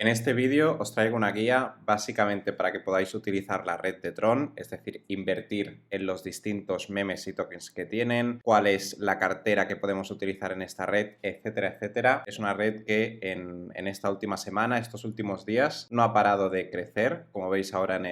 En este vídeo os traigo una guía básicamente para que podáis utilizar la red de Tron, es decir, invertir en los distintos memes y tokens que tienen, cuál es la cartera que podemos utilizar en esta red, etcétera, etcétera. Es una red que en esta última semana, estos últimos días, no ha parado de crecer, como veis ahora en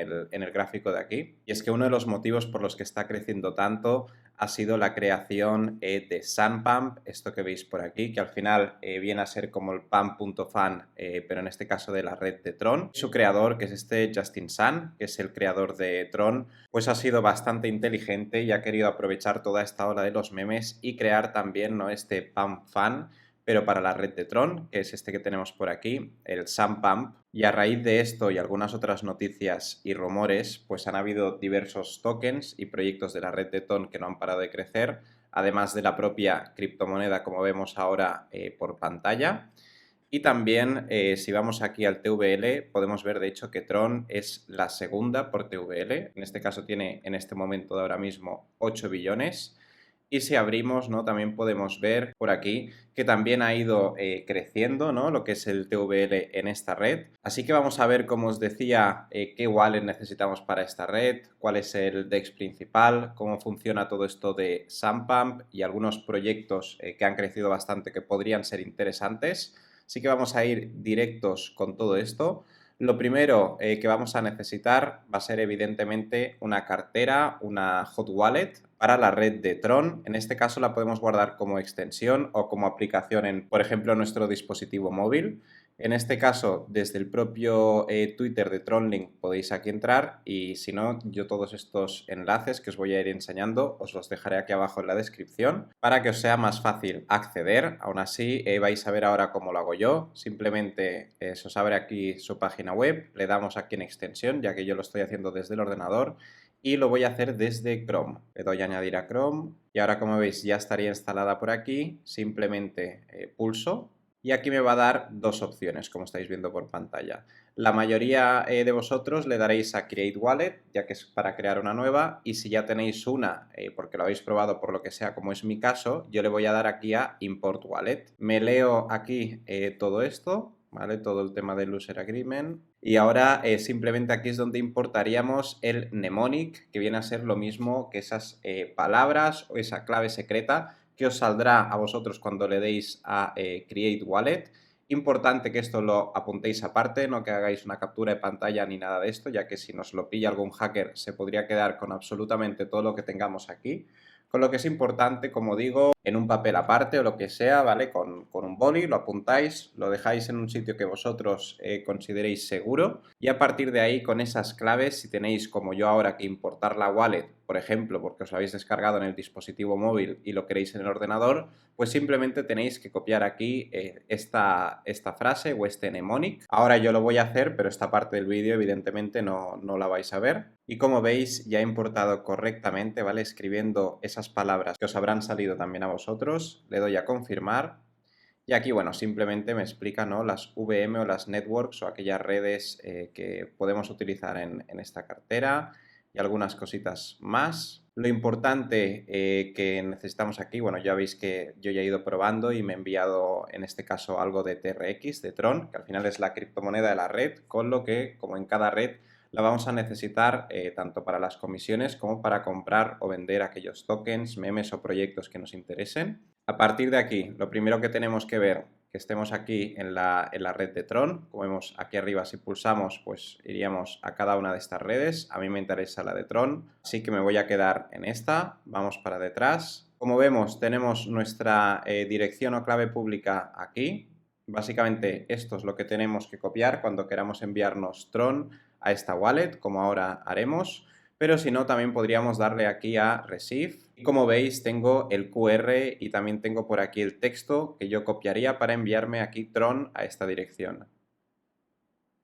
el gráfico de aquí. Y es que uno de los motivos por los que está creciendo tanto ha sido la creación de Sunpump, esto que veis por aquí, que al final viene a ser como el pump.fan, pero en este caso de la red de Tron. Su creador, que es este Justin Sun, que es el creador de Tron, pues ha sido bastante inteligente y ha querido aprovechar toda esta ola de los memes y crear también, ¿no?, este pump fan, pero para la red de Tron, que es este que tenemos por aquí, el Sunpump. Y a raíz de esto y algunas otras noticias y rumores, pues han habido diversos tokens y proyectos de la red de Tron que no han parado de crecer, además de la propia criptomoneda, como vemos ahora por pantalla. Y también, si vamos aquí al TVL, podemos ver de hecho que Tron es la segunda por TVL. En este caso tiene en este momento de ahora mismo 8 billones. Y si abrimos, ¿no?, también podemos ver por aquí que también ha ido creciendo, ¿no?, lo que es el TVL en esta red. Así que vamos a ver, como os decía, qué wallet necesitamos para esta red, cuál es el DEX principal, cómo funciona todo esto de Sunpump y algunos proyectos que han crecido bastante que podrían ser interesantes. Así que vamos a ir directos con todo esto. Lo primero que vamos a necesitar va a ser evidentemente una cartera, una hot wallet para la red de Tron. En este caso la podemos guardar como extensión o como aplicación en, por ejemplo, nuestro dispositivo móvil. En este caso, desde el propio Twitter de TronLink podéis aquí entrar y si no, yo todos estos enlaces que os voy a ir enseñando os los dejaré aquí abajo en la descripción para que os sea más fácil acceder. Aún así, vais a ver ahora cómo lo hago yo. Simplemente se os abre aquí su página web, le damos aquí en extensión, ya que yo lo estoy haciendo desde el ordenador y lo voy a hacer desde Chrome. Le doy a añadir a Chrome y ahora, como veis, ya estaría instalada por aquí. Simplemente pulso. Y aquí me va a dar dos opciones, como estáis viendo por pantalla. La mayoría de vosotros le daréis a Create Wallet, ya que es para crear una nueva, y si ya tenéis una, porque lo habéis probado por lo que sea, como es mi caso, yo le voy a dar aquí a Import Wallet. Me leo aquí todo esto, ¿vale? Todo el tema del User Agreement. Y ahora simplemente aquí es donde importaríamos el mnemonic, que viene a ser lo mismo que esas palabras o esa clave secreta que os saldrá a vosotros cuando le deis a Create Wallet. Importante que esto lo apuntéis aparte, no que hagáis una captura de pantalla ni nada de esto, ya que si nos lo pilla algún hacker se podría quedar con absolutamente todo lo que tengamos aquí. Con lo que es importante, como digo, en un papel aparte o lo que sea, ¿vale? Con un boli lo apuntáis, lo dejáis en un sitio que vosotros consideréis seguro y a partir de ahí, con esas claves, si tenéis como yo ahora que importar la wallet, por ejemplo, porque os lo habéis descargado en el dispositivo móvil y lo queréis en el ordenador, pues simplemente tenéis que copiar aquí esta frase o este mnemonic. Ahora yo lo voy a hacer, pero esta parte del vídeo evidentemente no la vais a ver. Y como veis, ya he importado correctamente, ¿vale? Escribiendo esas palabras que os habrán salido también a vosotros. Le doy a confirmar. Y aquí, bueno, simplemente me explica, ¿no?, las VM o las networks o aquellas redes que podemos utilizar en esta cartera y algunas cositas más. Lo importante que necesitamos aquí, bueno, ya veis que yo ya he ido probando y me he enviado en este caso algo de TRX, de Tron, que al final es la criptomoneda de la red, con lo que, como en cada red, la vamos a necesitar tanto para las comisiones como para comprar o vender aquellos tokens, memes o proyectos que nos interesen. A partir de aquí, lo primero que tenemos que ver, que estemos aquí en la red de Tron. Como vemos aquí arriba, si pulsamos, pues iríamos a cada una de estas redes. A mí me interesa la de Tron, así que me voy a quedar en esta. Vamos para detrás. Como vemos, tenemos nuestra dirección o clave pública aquí. Básicamente esto es lo que tenemos que copiar cuando queramos enviarnos Tron a esta wallet, como ahora haremos. Pero si no, también podríamos darle aquí a Receive. Y como veis, tengo el QR y también tengo por aquí el texto que yo copiaría para enviarme aquí Tron a esta dirección.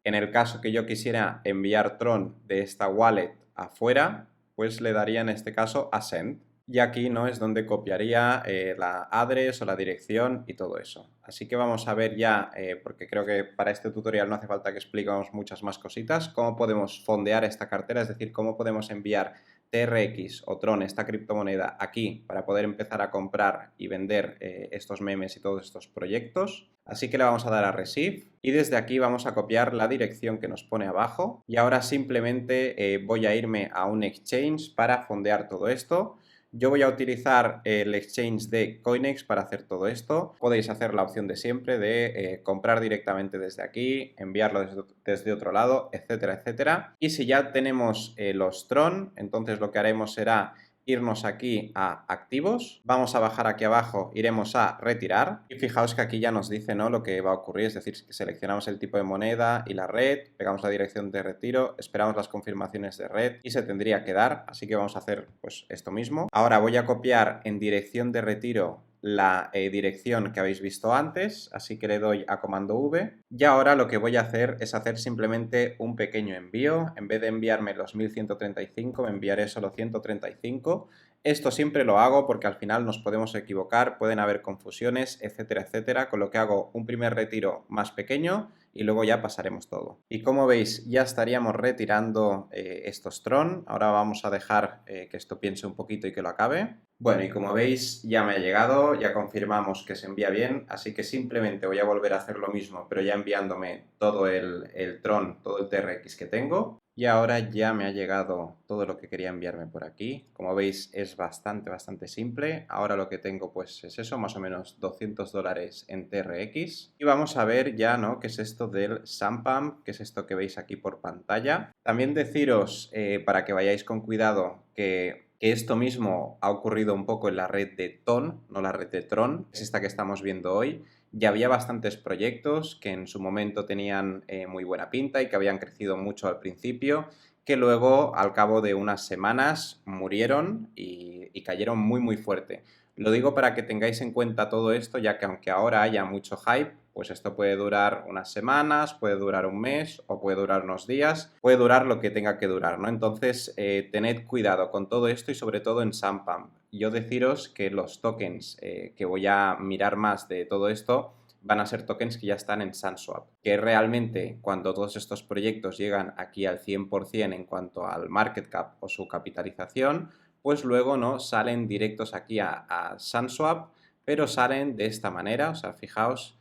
En el caso que yo quisiera enviar Tron de esta wallet afuera, pues le daría en este caso a Send. Y aquí no es donde copiaría la address o la dirección y todo eso. Así que vamos a ver ya, porque creo que para este tutorial no hace falta que expliquemos muchas más cositas, cómo podemos fondear esta cartera, es decir, cómo podemos enviar TRX o Tron, esta criptomoneda, aquí para poder empezar a comprar y vender estos memes y todos estos proyectos. Así que le vamos a dar a Receive y desde aquí vamos a copiar la dirección que nos pone abajo y ahora simplemente voy a irme a un exchange para fondear todo esto. Yo voy a utilizar el exchange de Coinex para hacer todo esto. Podéis hacer la opción de siempre de comprar directamente desde aquí, enviarlo desde otro lado, etcétera, etcétera. Y si ya tenemos los Tron, entonces lo que haremos será irnos aquí a activos, vamos a bajar aquí abajo, iremos a retirar y fijaos que aquí ya nos dice, ¿no?, lo que va a ocurrir, es decir, que seleccionamos el tipo de moneda y la red, pegamos la dirección de retiro, esperamos las confirmaciones de red y se tendría que dar, así que vamos a hacer pues esto mismo. Ahora voy a copiar en dirección de retiro la dirección que habéis visto antes, así que le doy a comando V y ahora lo que voy a hacer es hacer simplemente un pequeño envío. En vez de enviarme los 1135 me enviaré solo 135. Esto siempre lo hago porque al final nos podemos equivocar, pueden haber confusiones, etcétera, etcétera, con lo que hago un primer retiro más pequeño y luego ya pasaremos todo. Y como veis, ya estaríamos retirando estos Tron. Ahora vamos a dejar que esto piense un poquito y que lo acabe. Bueno, y como veis, ya me ha llegado, ya confirmamos que se envía bien, así que simplemente voy a volver a hacer lo mismo, pero ya enviándome todo el Tron, todo el TRX que tengo. Y ahora ya me ha llegado todo lo que quería enviarme por aquí. Como veis, es bastante simple. Ahora lo que tengo pues es eso, más o menos $200 en TRX. Y vamos a ver ya, ¿no?, qué es esto del Sampam, qué es esto que veis aquí por pantalla. También deciros, para que vayáis con cuidado, que esto mismo ha ocurrido un poco en la red de TON, no la red de Tron, es esta que estamos viendo hoy. Ya había bastantes proyectos que en su momento tenían muy buena pinta y que habían crecido mucho al principio, que luego al cabo de unas semanas murieron y cayeron muy fuerte. Lo digo para que tengáis en cuenta todo esto, ya que aunque ahora haya mucho hype, pues esto puede durar unas semanas, puede durar un mes o puede durar unos días, puede durar lo que tenga que durar, ¿no? Entonces, tened cuidado con todo esto y sobre todo en Sampam. Yo deciros que los tokens que voy a mirar más de todo esto van a ser tokens que ya están en SunSwap, que realmente cuando todos estos proyectos llegan aquí al 100% en cuanto al market cap o su capitalización, pues luego no salen directos aquí a SunSwap, pero salen de esta manera. O sea, fijaos,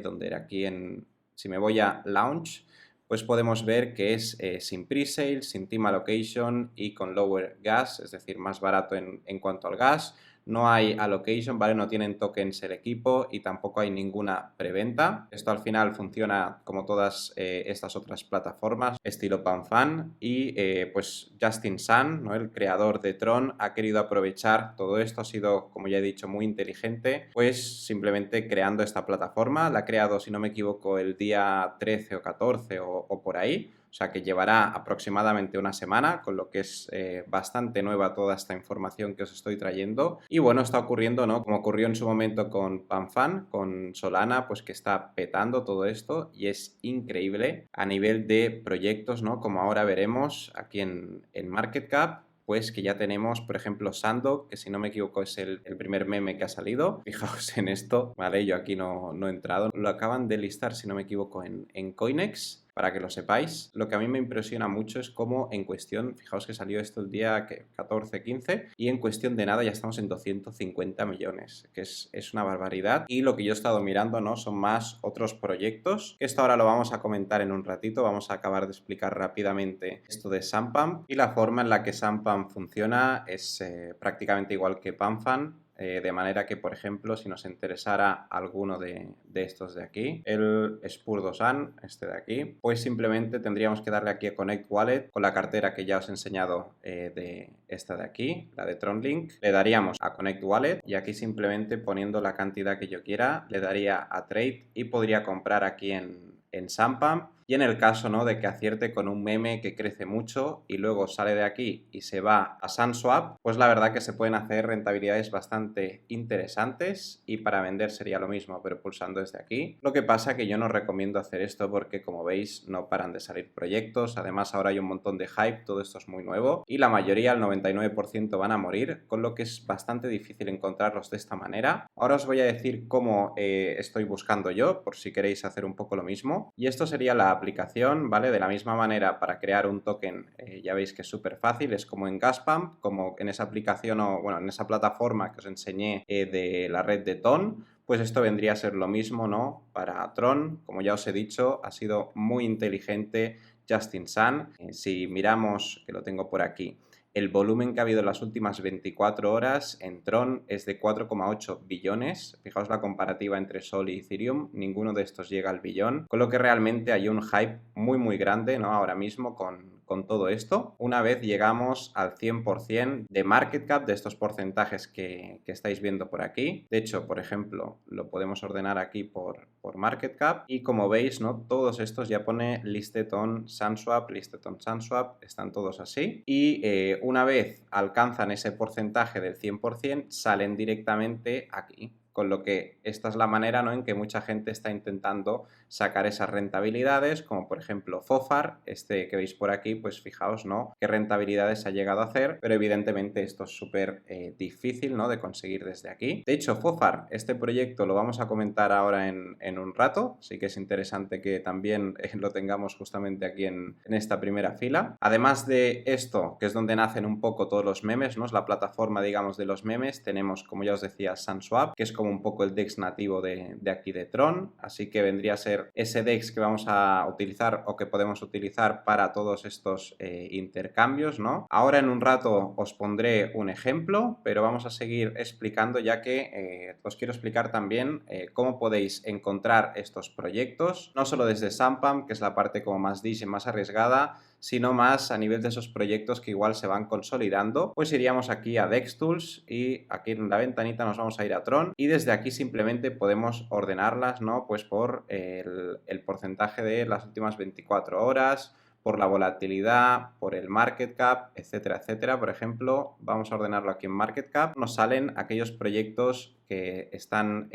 donde era aquí si me voy a Launch, pues podemos ver que es sin pre-sale, sin team allocation y con lower gas, es decir, más barato en cuanto al gas. No hay allocation, ¿vale? No tienen tokens el equipo y tampoco hay ninguna preventa. Esto al final funciona como todas estas otras plataformas, estilo PanFan. Y pues Justin Sun, ¿no?, el creador de Tron, ha querido aprovechar todo esto. Ha sido, como ya he dicho, muy inteligente, pues simplemente creando esta plataforma. La ha creado, si no me equivoco, el día 13 o 14 o por ahí. O sea que llevará aproximadamente una semana, con lo que es bastante nueva toda esta información que os estoy trayendo. Y bueno, está ocurriendo, ¿no?, como ocurrió en su momento con PanFan, con Solana, pues que está petando todo esto y es increíble a nivel de proyectos, ¿no?, como ahora veremos aquí en Market Cap. Pues que ya tenemos, por ejemplo, Sando, que si no me equivoco es el primer meme que ha salido. Fijaos en esto, ¿vale? Yo aquí no he entrado. Lo acaban de listar, si no me equivoco, en Coinex, para que lo sepáis. Lo que a mí me impresiona mucho es cómo en cuestión, fijaos que salió esto el día 14, 15, y en cuestión de nada ya estamos en 250 millones, que es una barbaridad. Y lo que yo he estado mirando, ¿no?, son más otros proyectos, que esto ahora lo vamos a comentar en un ratito. Vamos a acabar de explicar rápidamente esto de Sampam, y la forma en la que Sampam funciona es prácticamente igual que PanFan. De manera que, por ejemplo, si nos interesara alguno de estos de aquí, el Spur2an, este de aquí, pues simplemente tendríamos que darle aquí a Connect Wallet con la cartera que ya os he enseñado de esta de aquí, la de TronLink. Le daríamos a Connect Wallet y aquí simplemente poniendo la cantidad que yo quiera, le daría a Trade y podría comprar aquí en Sampam. Y en el caso, ¿no?, de que acierte con un meme que crece mucho y luego sale de aquí y se va a SunSwap, pues la verdad que se pueden hacer rentabilidades bastante interesantes y para vender sería lo mismo, pero pulsando desde aquí. Lo que pasa que yo no recomiendo hacer esto porque, como veis, no paran de salir proyectos. Además, ahora hay un montón de hype, todo esto es muy nuevo y la mayoría, el 99%, van a morir, con lo que es bastante difícil encontrarlos de esta manera. Ahora os voy a decir cómo estoy buscando yo, por si queréis hacer un poco lo mismo. mismo. Y esto sería la aplicación, ¿vale? De la misma manera, para crear un token, ya veis que es súper fácil, es como en Gaspump, como en esa aplicación o, bueno, en esa plataforma que os enseñé de la red de Ton. Pues esto vendría a ser lo mismo, ¿no? Para Tron, como ya os he dicho, ha sido muy inteligente Justin Sun. Si miramos, que lo tengo por aquí, el volumen que ha habido en las últimas 24 horas en Tron es de 4,8 billones. Fijaos la comparativa entre Sol y Ethereum, ninguno de estos llega al billón, con lo que realmente hay un hype muy grande, ¿no? Ahora mismo con todo esto. Una vez llegamos al 100% de market cap de estos porcentajes que estáis viendo por aquí. De hecho, por ejemplo, lo podemos ordenar aquí por market cap y como veis, ¿no? Todos estos ya pone listed on SunSwap, están todos así. Y una vez alcanzan ese porcentaje del 100%, salen directamente aquí. Con lo que esta es la manera, ¿no?, en que mucha gente está intentando sacar esas rentabilidades, como por ejemplo Fofar, este que veis por aquí, pues fijaos, ¿no?, qué rentabilidades ha llegado a hacer, pero evidentemente esto es súper difícil, ¿no?, de conseguir desde aquí. De hecho, Fofar, este proyecto lo vamos a comentar ahora en un rato, así que es interesante que también lo tengamos justamente aquí en esta primera fila. Además de esto, que es donde nacen un poco todos los memes, ¿no?, es la plataforma, digamos, de los memes, tenemos, como ya os decía, SunSwap, que es como un poco el DEX nativo de aquí de Tron, así que vendría a ser ese DEX que vamos a utilizar o que podemos utilizar para todos estos intercambios, ¿no? Ahora en un rato os pondré un ejemplo, pero vamos a seguir explicando, ya que os quiero explicar también cómo podéis encontrar estos proyectos, no solo desde Sunpump, que es la parte como más niche y más arriesgada, sino más a nivel de esos proyectos que igual se van consolidando. Pues iríamos aquí a DexTools y aquí en la ventanita nos vamos a ir a Tron y desde aquí simplemente podemos ordenarlas, ¿no?, pues por el porcentaje de las últimas 24 horas, por la volatilidad, por el market cap, etcétera, etcétera. Por ejemplo, vamos a ordenarlo aquí en market cap. Nos salen aquellos proyectos que están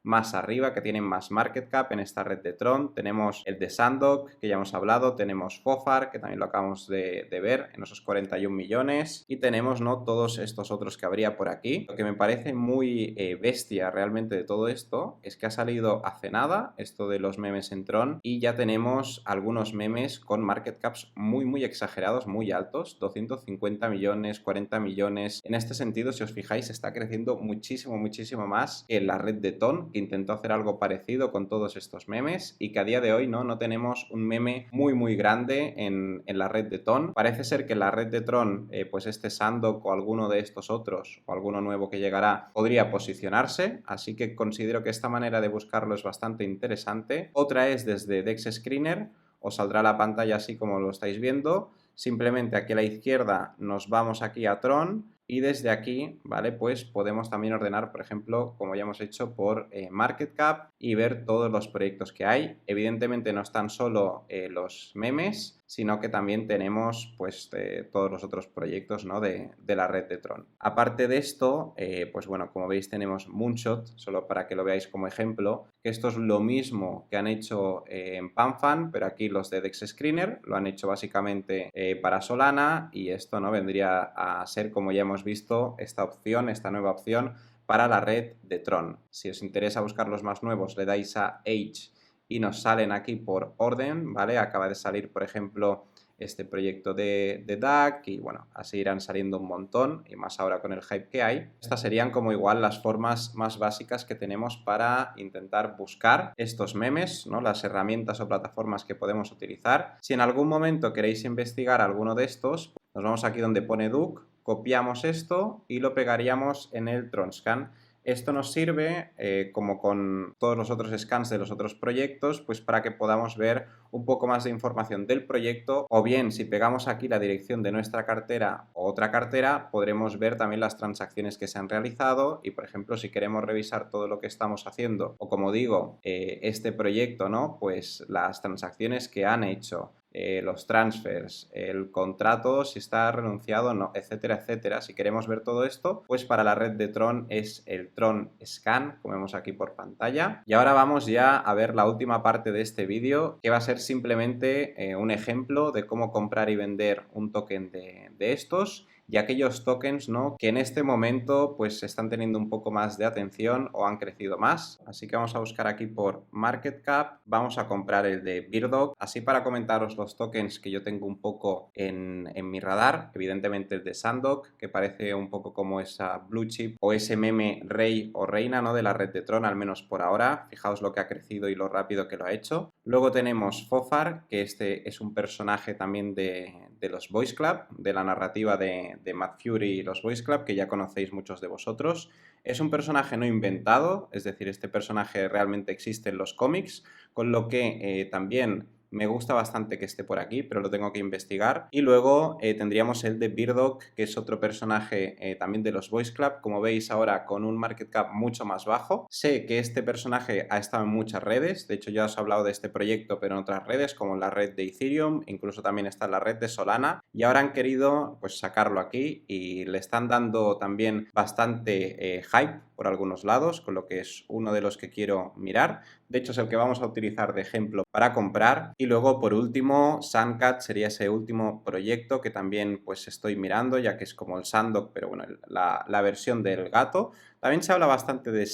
más arriba, que tienen más market cap en esta red de Tron. Tenemos el de Sandok, que ya hemos hablado, tenemos Fofar, que también lo acabamos de ver, en esos 41 millones, y tenemos, ¿no?, todos estos otros que habría por aquí. Lo que me parece muy bestia realmente de todo esto es que ha salido hace nada esto de los memes en Tron y ya tenemos algunos memes con market caps muy exagerados, muy altos, 250 millones, 40 millones. En este sentido, si os fijáis, está creciendo muchísimo más que la red de Ton, que intentó hacer algo parecido con todos estos memes y que a día de hoy no tenemos un meme muy grande en la red de Ton. Parece ser que la red de Tron, pues este Sandok o alguno de estos otros o alguno nuevo que llegará podría posicionarse, así que considero que esta manera de buscarlo es bastante interesante. Otra es desde Dex Screener, os saldrá la pantalla así como lo estáis viendo. Simplemente aquí a la izquierda nos vamos aquí a Tron y desde aquí, ¿vale?, pues podemos también ordenar, por ejemplo, como ya hemos hecho, por market cap y ver todos los proyectos que hay. Evidentemente no están solo los memes, sino que también tenemos pues todos los otros proyectos, ¿no?, de la red de Tron. Aparte de esto, pues bueno, como veis tenemos Moonshot, solo para que lo veáis como ejemplo, que esto es lo mismo que han hecho en PanFan, pero aquí los de Dex Screener lo han hecho básicamente para Solana y esto no vendría a ser, como ya hemos visto, esta nueva opción para la red de Tron. Si os interesa buscar los más nuevos, le dais a Age y nos salen aquí por orden, ¿vale? Acaba de salir, por ejemplo, este proyecto de DAC y bueno, así irán saliendo un montón y más ahora con el hype que hay. Estas serían como igual las formas más básicas que tenemos para intentar buscar estos memes, ¿no?, las herramientas o plataformas que podemos utilizar. Si en algún momento queréis investigar alguno de estos, nos vamos aquí donde pone Duke, copiamos esto y lo pegaríamos en el TronScan. Esto nos sirve, como con todos los otros scans de los otros proyectos, pues para que podamos ver un poco más de información del proyecto, o bien si pegamos aquí la dirección de nuestra cartera o otra cartera, podremos ver también las transacciones que se han realizado y, por ejemplo, si queremos revisar todo lo que estamos haciendo, o como digo, este proyecto, ¿no?, pues las transacciones que han hecho, los transfers, el contrato, si está renunciado o no, etcétera, etcétera. Si queremos ver todo esto, pues para la red de Tron es el Tron Scan, como vemos aquí por pantalla. Y ahora vamos ya a ver la última parte de este vídeo, que va a ser simplemente un ejemplo de cómo comprar y vender un token de estos y aquellos tokens, ¿no?, que en este momento pues están teniendo un poco más de atención o han crecido más. Así que vamos a buscar aquí por Market Cap, vamos a comprar el de Birdog, así para comentaros los tokens que yo tengo un poco en mi radar. Evidentemente el de Sandok, que parece un poco como esa blue chip o ese meme rey o reina, ¿no?, de la red de Tron, al menos por ahora. Fijaos lo que ha crecido y lo rápido que lo ha hecho. Luego tenemos Fofar, que este es un personaje también de los Boys Club, de la narrativa de Mad Fury y los Boys Club, que ya conocéis muchos de vosotros. Es un personaje no inventado, es decir, este personaje realmente existe en los cómics, con lo que también me gusta bastante que esté por aquí, pero lo tengo que investigar. Y luego tendríamos el de Birdog, que es otro personaje también de los Boys Club, como veis ahora con un market cap mucho más bajo. Sé que este personaje ha estado en muchas redes, de hecho ya os he hablado de este proyecto, pero en otras redes, como la red de Ethereum, incluso también está en la red de Solana, y ahora han querido pues sacarlo aquí y le están dando también bastante hype por algunos lados, con lo que es uno de los que quiero mirar. De hecho, es el que vamos a utilizar de ejemplo para comprar. Y luego, por último, Suncat sería ese último proyecto que también pues estoy mirando, ya que es como el Sandok, pero bueno, la versión del gato. También se habla bastante de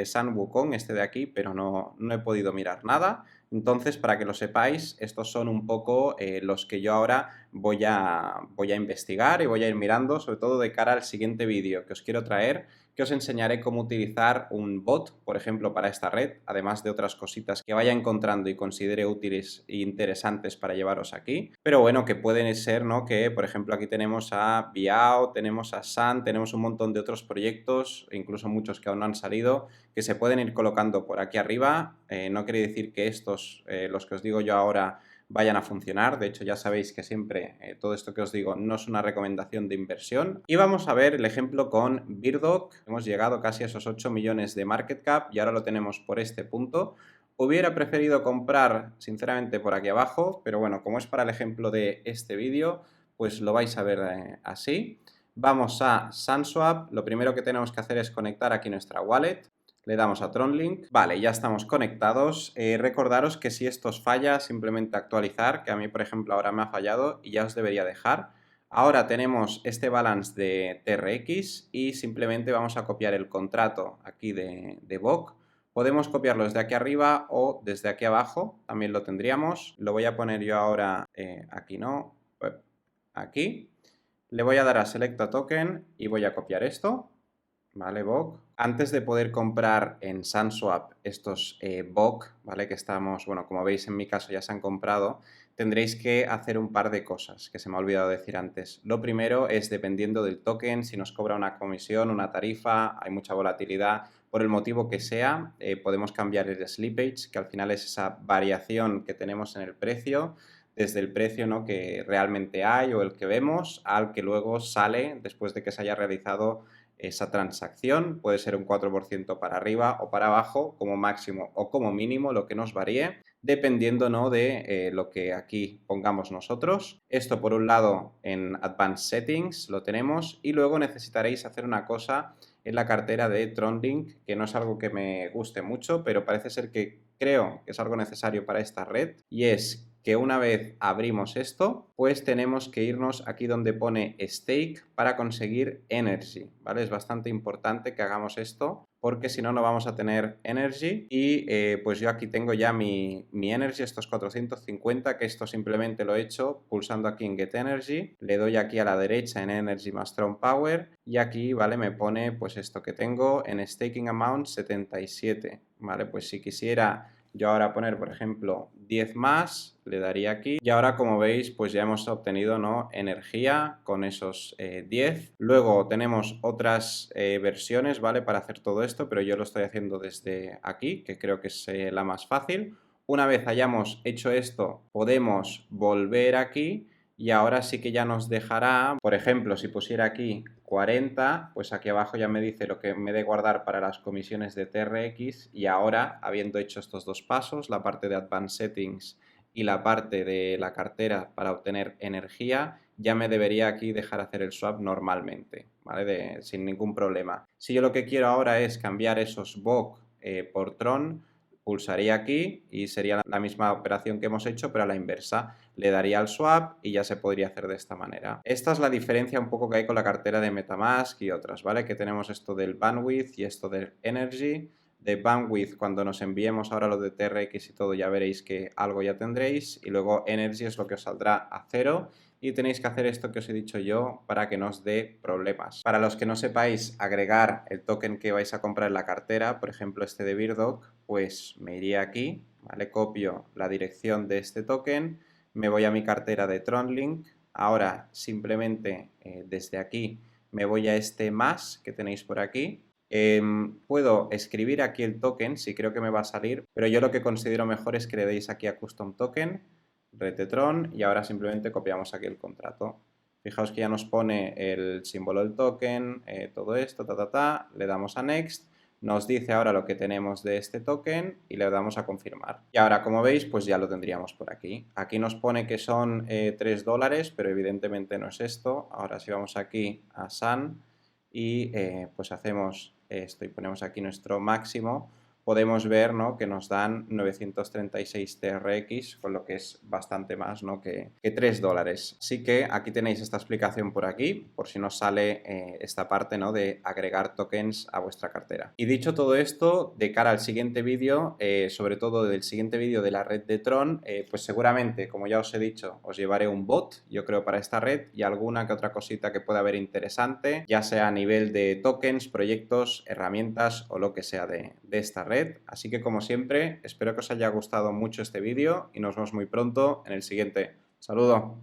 San Wukong, este de aquí, pero no he podido mirar nada. Entonces, para que lo sepáis, estos son un poco los que yo ahora voy a investigar y voy a ir mirando, sobre todo de cara al siguiente vídeo que os quiero traer, que os enseñaré cómo utilizar un bot, por ejemplo, para esta red, además de otras cositas que vaya encontrando y considere útiles e interesantes para llevaros aquí. Pero bueno, que pueden ser, ¿no?, que, por ejemplo, aquí tenemos a Biao, tenemos a Sun, tenemos un montón de otros proyectos, incluso muchos que aún no han salido, que se pueden ir colocando por aquí arriba. No quiere decir que estos, los que os digo yo ahora, vayan a funcionar. De hecho, ya sabéis que siempre todo esto que os digo no es una recomendación de inversión. Y vamos a ver el ejemplo con Birdog. Hemos llegado casi a esos 8 millones de market cap y ahora lo tenemos por este punto. Hubiera preferido comprar, sinceramente, por aquí abajo, pero bueno, como es para el ejemplo de este vídeo, pues lo vais a ver así. Vamos a SunSwap. Lo primero que tenemos que hacer es conectar aquí nuestra wallet. Le damos a TronLink. Vale, ya estamos conectados. Recordaros que si esto os falla, simplemente actualizar, que a mí, por ejemplo, ahora me ha fallado y ya os debería dejar. Ahora tenemos este balance de TRX y simplemente vamos a copiar el contrato aquí de BOC. Podemos copiarlo desde aquí arriba o desde aquí abajo, también lo tendríamos. Lo voy a poner yo ahora, aquí no, aquí. Le voy a dar a Select a Token y voy a copiar esto. Vale, BOC. Antes de poder comprar en SunSwap estos BOC, ¿vale?, que estamos, bueno, como veis en mi caso ya se han comprado, tendréis que hacer un par de cosas que se me ha olvidado decir antes. Lo primero es, dependiendo del token, si nos cobra una comisión, una tarifa, hay mucha volatilidad, por el motivo que sea, podemos cambiar el slippage, que al final es esa variación que tenemos en el precio, desde el precio, ¿no?, que realmente hay o el que vemos, al que luego sale después de que se haya realizado esa transacción. Puede ser un 4% para arriba o para abajo como máximo o como mínimo, lo que nos varíe, dependiendo, ¿no?, de lo que aquí pongamos nosotros. Esto por un lado en Advanced Settings lo tenemos y luego necesitaréis hacer una cosa en la cartera de TronLink, que no es algo que me guste mucho, pero parece ser que creo que es algo necesario para esta red, y es que una vez abrimos esto, pues tenemos que irnos aquí donde pone Stake para conseguir Energy, ¿vale? Es bastante importante que hagamos esto porque si no, no vamos a tener Energy y pues yo aquí tengo ya mi Energy, estos 450, que esto simplemente lo he hecho pulsando aquí en Get Energy, le doy aquí a la derecha en Energy más Strong Power y aquí, ¿vale?, me pone pues esto que tengo en Staking Amount 77, ¿vale? Pues si quisiera yo ahora poner, por ejemplo, 10 más, le daría aquí y ahora, como veis, pues ya hemos obtenido, ¿no?, energía con esos 10. Luego tenemos otras versiones, ¿vale?, para hacer todo esto, pero yo lo estoy haciendo desde aquí, que creo que es la más fácil. Una vez hayamos hecho esto, podemos volver aquí y ahora sí que ya nos dejará, por ejemplo, si pusiera aquí 40, pues aquí abajo ya me dice lo que me he de guardar para las comisiones de TRX y ahora, habiendo hecho estos dos pasos, la parte de Advanced Settings y la parte de la cartera para obtener energía, ya me debería aquí dejar hacer el swap normalmente, ¿vale? Sin ningún problema. Si yo lo que quiero ahora es cambiar esos BOC por Tron, pulsaría aquí y sería la misma operación que hemos hecho, pero a la inversa. Le daría al swap y ya se podría hacer de esta manera. Esta es la diferencia un poco que hay con la cartera de MetaMask y otras, ¿vale? Que tenemos esto del bandwidth y esto del energy. De bandwidth, cuando nos enviemos ahora lo de TRX y todo, ya veréis que algo ya tendréis. Y luego energy es lo que os saldrá a 0. Y tenéis que hacer esto que os he dicho yo para que no os dé problemas. Para los que no sepáis agregar el token que vais a comprar en la cartera, por ejemplo este de Birdoc, pues me iría aquí, ¿vale? Copio la dirección de este token, me voy a mi cartera de TronLink, ahora simplemente desde aquí me voy a este más que tenéis por aquí. Puedo escribir aquí el token si creo que me va a salir, pero yo lo que considero mejor es que le deis aquí a Custom Token, red de Tron, y ahora simplemente copiamos aquí el contrato. Fijaos que ya nos pone el símbolo del token, todo esto, le damos a Next, nos dice ahora lo que tenemos de este token y le damos a confirmar. Y ahora, como veis, pues ya lo tendríamos por aquí. Aquí nos pone que son $3, pero evidentemente no es esto. Ahora si vamos aquí a Sun y pues hacemos esto y ponemos aquí nuestro máximo, podemos ver, ¿no?, que nos dan 936 TRX, con lo que es bastante más, ¿no?, que $3. Así que aquí tenéis esta explicación por aquí, por si nos sale esta parte, ¿no?, de agregar tokens a vuestra cartera. Y dicho todo esto, de cara al siguiente vídeo, sobre todo del siguiente vídeo de la red de Tron, pues seguramente, como ya os he dicho, os llevaré un bot, yo creo, para esta red y alguna que otra cosita que pueda haber interesante, ya sea a nivel de tokens, proyectos, herramientas o lo que sea de esta red. Así que, como siempre, espero que os haya gustado mucho este vídeo y nos vemos muy pronto en el siguiente. ¡Saludo!